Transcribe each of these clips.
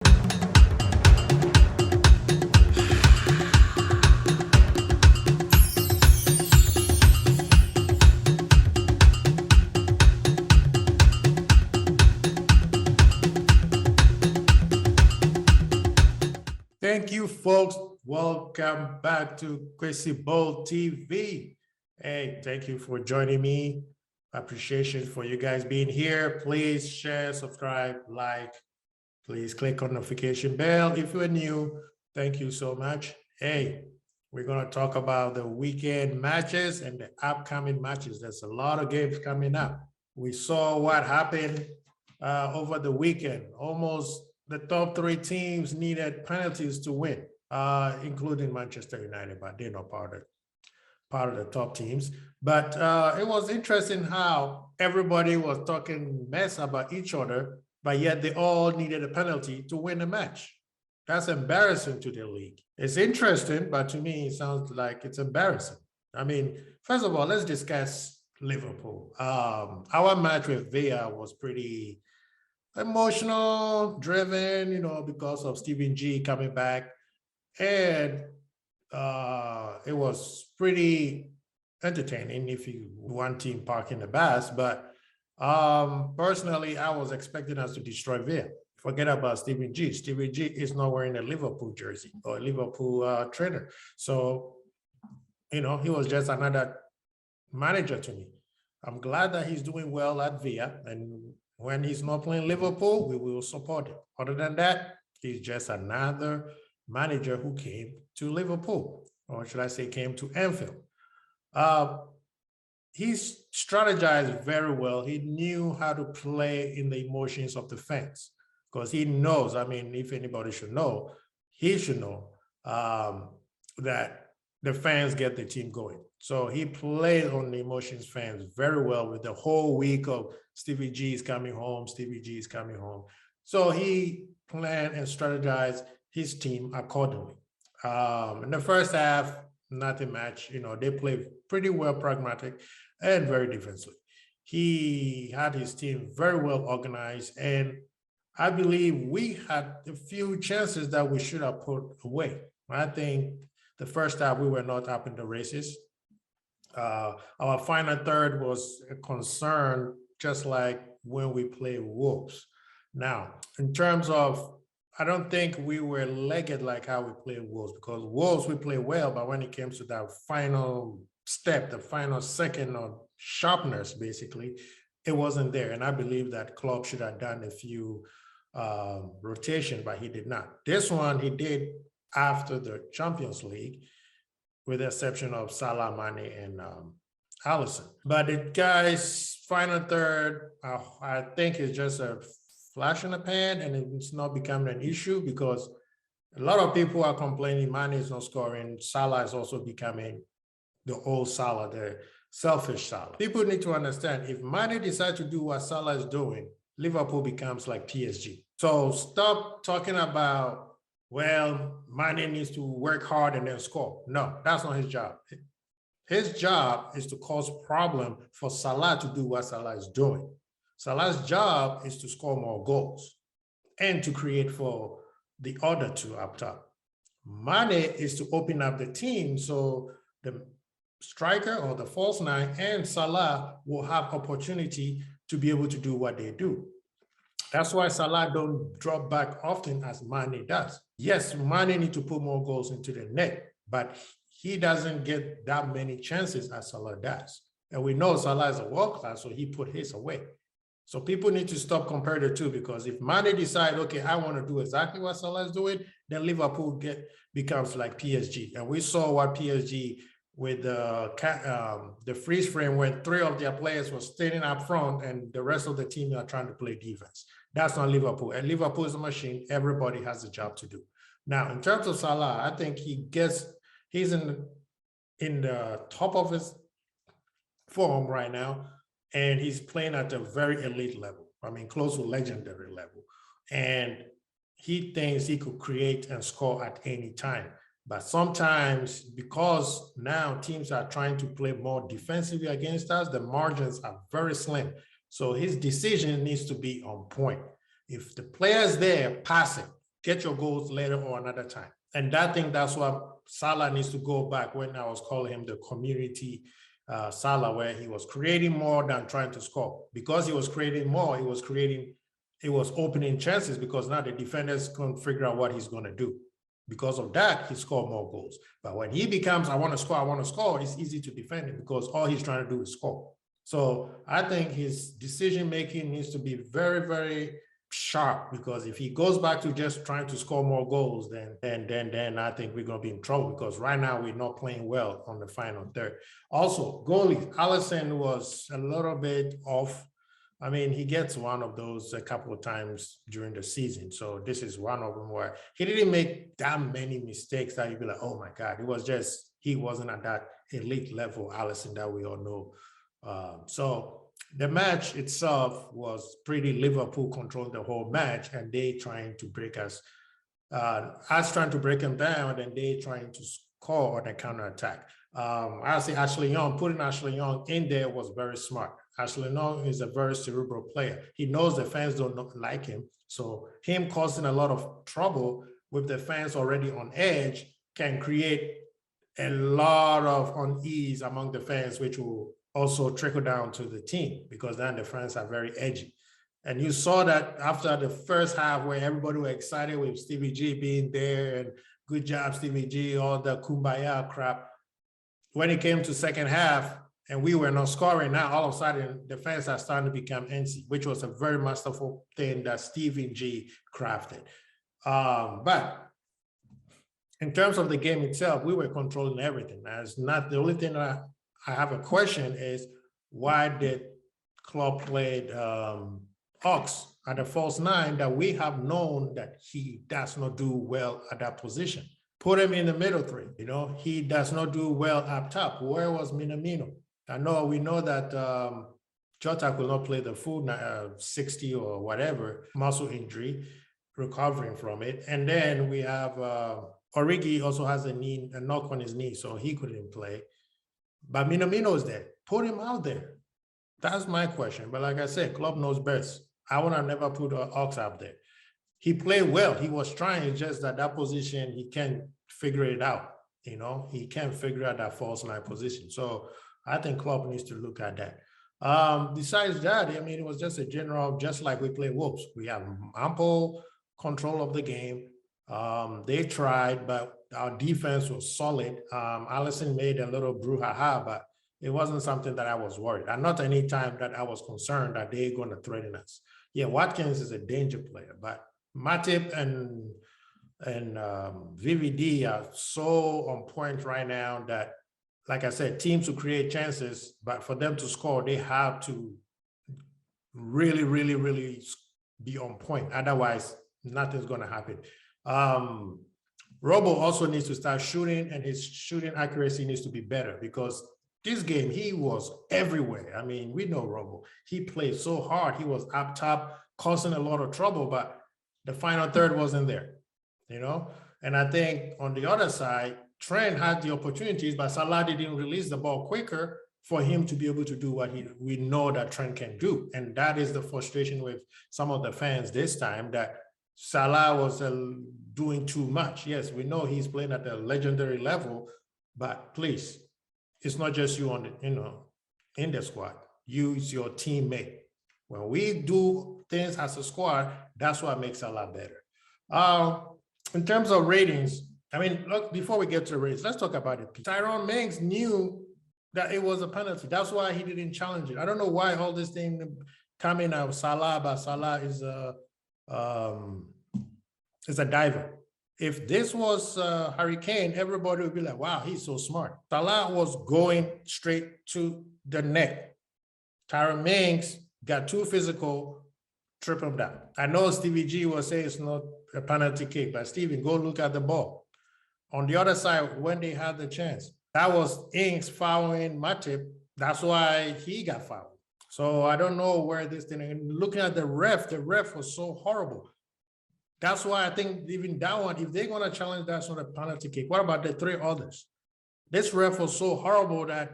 Thank you, folks. Welcome back to Kwesi Bowl TV. Hey, thank you for joining me. Appreciation for you guys being here. Please share, subscribe, like. Please click on notification bell if you're new. Thank you so much. Hey, we're going to talk about the weekend matches and the upcoming matches. There's a lot of games coming up. We saw what happened over the weekend. Almost the top three teams needed penalties to win, including Manchester United, but they're not part of the top teams. But it was interesting how everybody was talking mess about each other, but yet they all needed a penalty to win the match. That's embarrassing to the league. It's interesting, but to me, it sounds like it's embarrassing. I mean, first of all, let's discuss Liverpool. Our match with Villa was pretty emotional, driven, because of Steven G coming back. And it was pretty entertaining if you one team parking the bus. But personally, I was expecting us to destroy Villa. Forget about Steven G. Steven G is not wearing a Liverpool jersey or a Liverpool trainer. So, he was just another manager to me. I'm glad that he's doing well at Villa, and when he's not playing Liverpool, we will support him. Other than that, he's just another manager who came to Liverpool, or should I say came to Anfield. He's strategized very well. He knew how to play in the emotions of the fans because he knows, if anybody should know, he should know that the fans get the team going. So he played on the emotions fans very well with the whole week of Stevie G is coming home, Stevie G is coming home. So he planned and strategized his team accordingly. In the first half, nothing much. They played pretty well pragmatic and very defensively. He had his team very well organized, and I believe we had a few chances that we should have put away. I think the first half, we were not up in the races. Our final third was a concern, just like when we play Wolves. Now, in terms of, I don't think we were legged like how we play Wolves, because Wolves, we play well, but when it comes to that final step, the final second of sharpness, basically, it wasn't there. And I believe that Klopp should have done a few rotation, but he did not. This one, he did after the Champions League, with the exception of Salah, Mane, and Alisson. But the guys' final third, I think is just a flash in the pan, and it's not becoming an issue because a lot of people are complaining Mane is not scoring. Salah is also becoming the old Salah, the selfish Salah. People need to understand, if Mane decides to do what Salah is doing, Liverpool becomes like PSG. So stop talking about, well, Mane needs to work hard and then score. No, that's not his job. His job is to cause problem for Salah to do what Salah is doing. Salah's job is to score more goals and to create for the other two up top. Mane is to open up the team so the striker or the false nine and Salah will have opportunity to be able to do what they do. That's why Salah don't drop back often as Mane does. Yes, Mane need to put more goals into the net, but he doesn't get that many chances as Salah does. And we know Salah is a world class, so he put his away. So people need to stop comparing the two, because if Mane decide, okay, I want to do exactly what Salah is doing, then Liverpool becomes like PSG. And we saw what PSG with the freeze frame when three of their players were standing up front and the rest of the team are trying to play defense. That's not Liverpool. And Liverpool is a machine. Everybody has a job to do. Now, in terms of Salah, I think he's in the top of his form right now, and he's playing at a very elite level. Close to legendary level. And he thinks he could create and score at any time. But sometimes, because now teams are trying to play more defensively against us, the margins are very slim. So his decision needs to be on point. If the player's there passing, get your goals later or another time. And I think that's what Salah needs to go back when I was calling him the community Salah, where he was creating more than trying to score. Because he was creating more, it was opening chances, because now the defenders couldn't figure out what he's going to do. Because of that, he scored more goals. But when he becomes, I want to score, it's easy to defend him because all he's trying to do is score. So I think his decision-making needs to be very, very sharp, because if he goes back to just trying to score more goals, then I think we're going to be in trouble, because right now we're not playing well on the final third. Also, goalies, Alisson was a little bit off. I mean, he gets one of those a couple of times during the season. So this is one of them where he didn't make that many mistakes that you'd be like, oh my God, it was just, he wasn't at that elite level Alisson that we all know. So the match itself was pretty Liverpool controlled the whole match, and they trying to break us trying to break them down, and they trying to score on a counterattack. I say Ashley Young, putting Ashley Young in there was very smart. Ashley Young is a very cerebral player. He knows the fans don't like him. So him causing a lot of trouble with the fans already on edge can create a lot of unease among the fans, which will also trickle down to the team, because then the fans are very edgy. And you saw that after the first half, where everybody was excited with Stevie G being there and good job, Stevie G, all the kumbaya crap. When it came to second half and we were not scoring, now all of a sudden the fans are starting to become antsy, which was a very masterful thing that Stevie G crafted. But in terms of the game itself, we were controlling everything. That's not the only thing that I have a question is, why did Klopp play Ox at the false nine that we have known that he does not do well at that position? Put him in the middle three. You know, he does not do well up top. Where was Minamino? We know that Jota could not play the full 60 or whatever, muscle injury, recovering from it. And then we have Origi also has a knock on his knee, so he couldn't play. But Minamino is there. Put him out there. That's my question. But like I said, Klopp knows best. I would have never put Ox up there. He played well. He was trying. It's just that position, he can't figure it out. You know, he can't figure out that false nine position. So I think Klopp needs to look at that. Besides that, I mean, it was just a general, just like we play Wolves. We have ample control of the game. They tried, but our defense was solid. Alisson made a little brouhaha, but it wasn't something that I was worried. And not any time that I was concerned that they're going to threaten us. Yeah, Watkins is a danger player, but Matip and VVD are so on point right now that, like I said, teams will create chances, but for them to score, they have to really, really, really be on point. Otherwise, nothing's going to happen. Robo also needs to start shooting, and his shooting accuracy needs to be better, because this game, he was everywhere. I mean, we know Robo. He played so hard. He was up top, causing a lot of trouble, but the final third wasn't there, you know? And I think on the other side, Trent had the opportunities, but Salah didn't release the ball quicker for him to be able to do what we know that Trent can do. And that is the frustration with some of the fans this time, that Salah was doing too much. Yes, we know he's playing at a legendary level, but please, it's not just you on the, in the squad. Use your teammate. When we do things as a squad, that's what makes a lot better. In terms of ratings, I mean, look, before we get to the ratings, let's talk about it. Tyrone Mings knew that it was a penalty. That's why he didn't challenge it. I don't know why all this thing coming out of Salah, but Salah is a diver. If this was Harry Kane, everybody would be like, wow, he's so smart. Salah was going straight to the net. Tyrone Mings got too physical, trip him down. I know Stevie G will say it's not a penalty kick, but Stevie, go look at the ball. On the other side, when they had the chance, that was Ings fouling Matip. That's why he got fouled. So I don't know where this thing, and looking at the ref was so horrible. That's why I think even that one, if they're going to challenge, that's not a penalty kick. What about the three others? This ref was so horrible that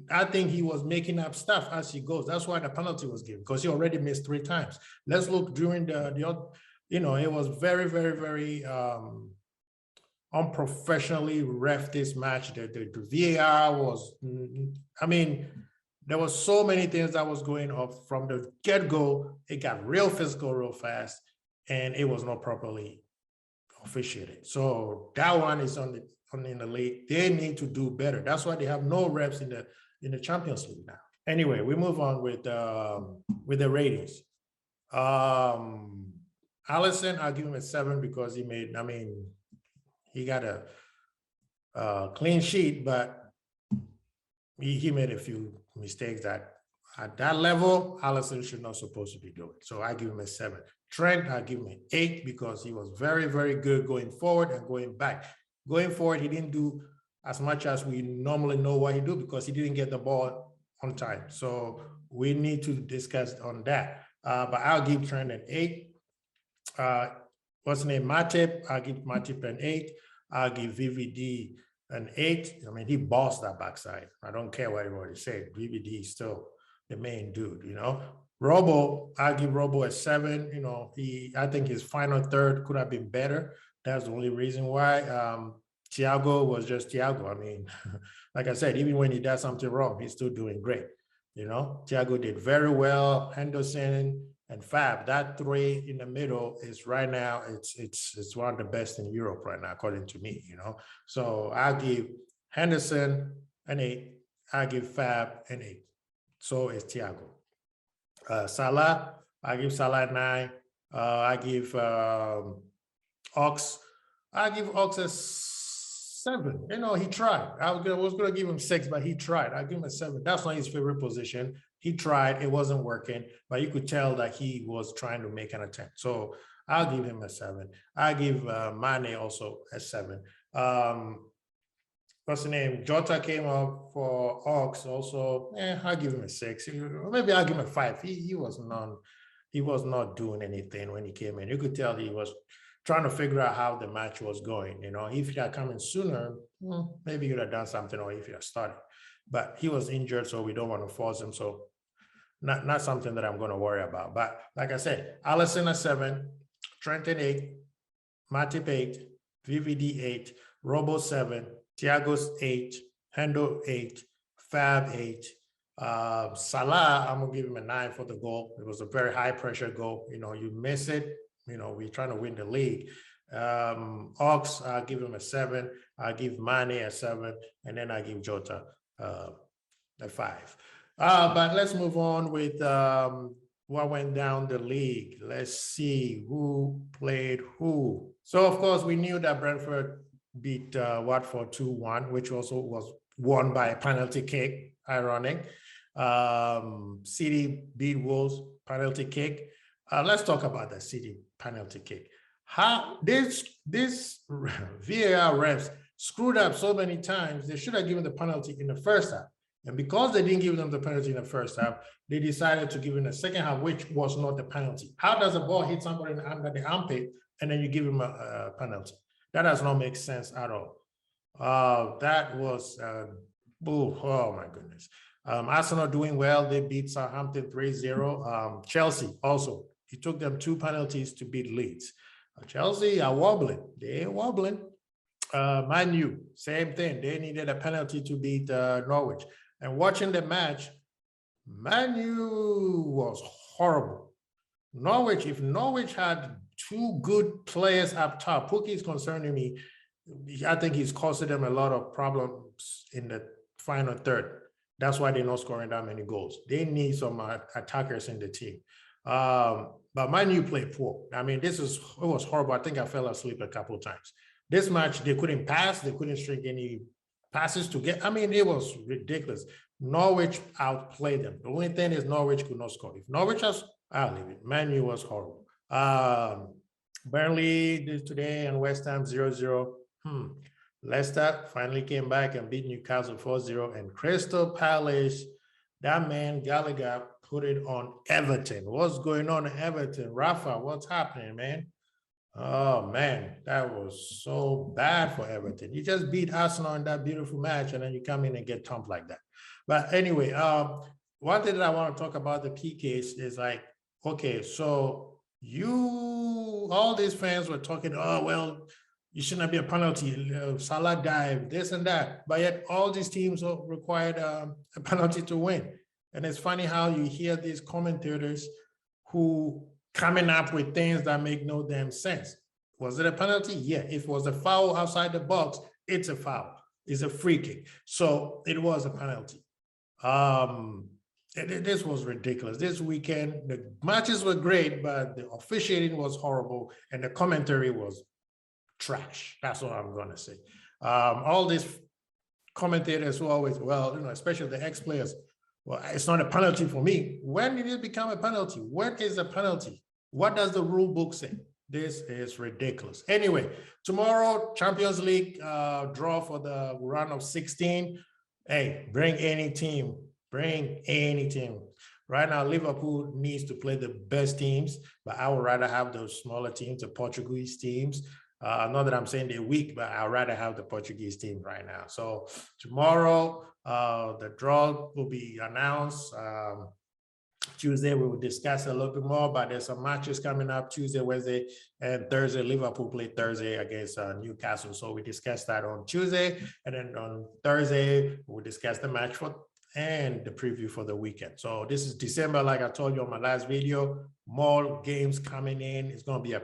I think he was making up stuff as he goes. That's why the penalty was given, because he already missed 3 times. Let's look during the it was very, very, very unprofessionally ref this match. The VAR was, I mean, there was so many things that was going off from the get-go. It got real physical real fast, and it was not properly officiated. So that one is in the league. They need to do better. That's why they have no reps in the Champions League now. Anyway, we move on with the ratings. Alisson, I'll give him a 7 because he made, he got a clean sheet, but he made a few mistakes that at that level, Alisson should not supposed to be doing. So I give him a 7. Trent, I give him an 8 because he was very, very good going forward and going back. Going forward, he didn't do as much as we normally know what he do because he didn't get the ball on time. So we need to discuss on that. But I'll give Trent an 8. What's his name? Matip, I'll give Matip an 8. I'll give VVD an 8. He bossed that backside. I don't care what everybody said. VVD is still the main dude, Robo, I'll give Robo a 7. I think his final third could have been better. That's the only reason why. Thiago was just Thiago. Like I said, even when he does something wrong, he's still doing great. Thiago did very well. Henderson and Fab, that 3 in the middle is right now, it's one of the best in Europe right now, according to me, So I'll give Henderson an 8. I'll give Fab an 8. So is Thiago. Salah, I give Salah a 9. I give Ox. I give Ox a 7. He tried. I was going to give him 6, but he tried. I give him a 7. That's not his favorite position. He tried. It wasn't working, but you could tell that he was trying to make an attempt. So I'll give him a 7. I give Mane also a 7. What's the name? Jota came up for Ox also. I'll give him a 6. Maybe I'll give him a 5. He was not doing anything when he came in. You could tell he was trying to figure out how the match was going. If he had come in sooner, maybe he would have done something, or if he had started. But he was injured, so we don't want to force him. So not something that I'm going to worry about. But like I said, Alisson a 7, Trent an 8, Matip 8, VVD 8, Robo 7, Thiago's 8, Hendo 8, Fab 8. Salah, I'm going to give him a 9 for the goal. It was a very high pressure goal. You miss it, we're trying to win the league. Ox, I'll give him a 7. I'll give Mane a 7. And then I give Jota a 5. But let's move on with what went down the league. Let's see who played who. So, of course, we knew that Brentford beat Watford 2-1, which also was won by a penalty kick, ironic. City beat Wolves, penalty kick. Let's talk about the City penalty kick. How this VAR refs screwed up so many times. They should have given the penalty in the first half. And because they didn't give them the penalty in the first half, they decided to give in the second half, which was not the penalty. How does a ball hit somebody under the armpit and then you give him a penalty? That does not make sense at all. That was, oh my goodness. Arsenal doing well. They beat Southampton 3-0. Chelsea also, it took them 2 penalties to beat Leeds. Chelsea are wobbling. They're wobbling. Man U, same thing. They needed a penalty to beat Norwich. And watching the match, Man U was horrible. Norwich, if Norwich had 2 good players up top, Pukki is concerning me. I think he's causing them a lot of problems in the final third. That's why they're not scoring that many goals. They need some attackers in the team. But Man U played poor. It was horrible. I think I fell asleep a couple of times. This match, they couldn't pass. They couldn't string any passes to get. It was ridiculous. Norwich outplayed them. The only thing is Norwich could not score. If Norwich has, I'll leave it. Man U was horrible. Burnley today and West Ham 0-0. Leicester finally came back and beat Newcastle 4-0. And Crystal Palace, that man Gallagher put it on Everton. What's going on in Everton? Rafa, what's happening, man? Oh, man, that was so bad for Everton. You just beat Arsenal in that beautiful match, and then you come in and get thumped like that. But anyway, one thing that I want to talk about the PKs is like, okay, so you all these fans were talking, oh, well, you shouldn't be a penalty, Salah dive, this and that. But yet all these teams required a penalty to win. And it's funny how you hear these commentators who coming up with things that make no damn sense. Was it a penalty? Yeah. If it was a foul outside the box, it's a foul. It's a free kick. So it was a penalty. This was ridiculous. This weekend, the matches were great, but the officiating was horrible and the commentary was trash. That's what I'm going to say. All these commentators who always, well, you know, especially the ex-players, well, it's not a penalty for me. When did it become a penalty? What is a penalty? What does the rule book say? This is ridiculous. Anyway, tomorrow, Champions League draw for the round of 16. Hey, bring any team. Bring any team. Right now, Liverpool needs to play the best teams, but I would rather have those smaller teams, the Portuguese teams. Not that I'm saying they're weak, but I'd rather have the Portuguese team right now. So tomorrow, the draw will be announced. Tuesday, we will discuss a little bit more, but there's some matches coming up Tuesday, Wednesday, and Thursday. Liverpool played Thursday against Newcastle. So we discussed that on Tuesday. And then on Thursday, we'll discuss the match and the preview for the weekend. So this is December, like I told you on my last video, more games coming in. It's going to be a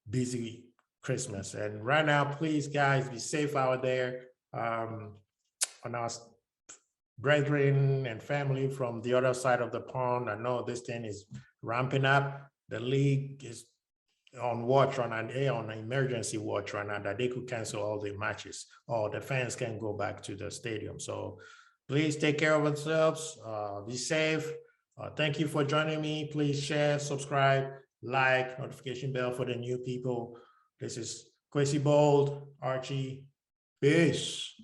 busy Christmas. And right now, please, guys, be safe out there. On our brethren and family from the other side of the pond, I know this thing is ramping up. The league is on watch on an emergency watch right now that they could cancel all the matches or the fans can go back to the stadium. So please take care of yourselves, be safe. Thank you for joining me. Please share, subscribe, like, notification bell for the new people. This is Kwesi Bold, Archie. Peace.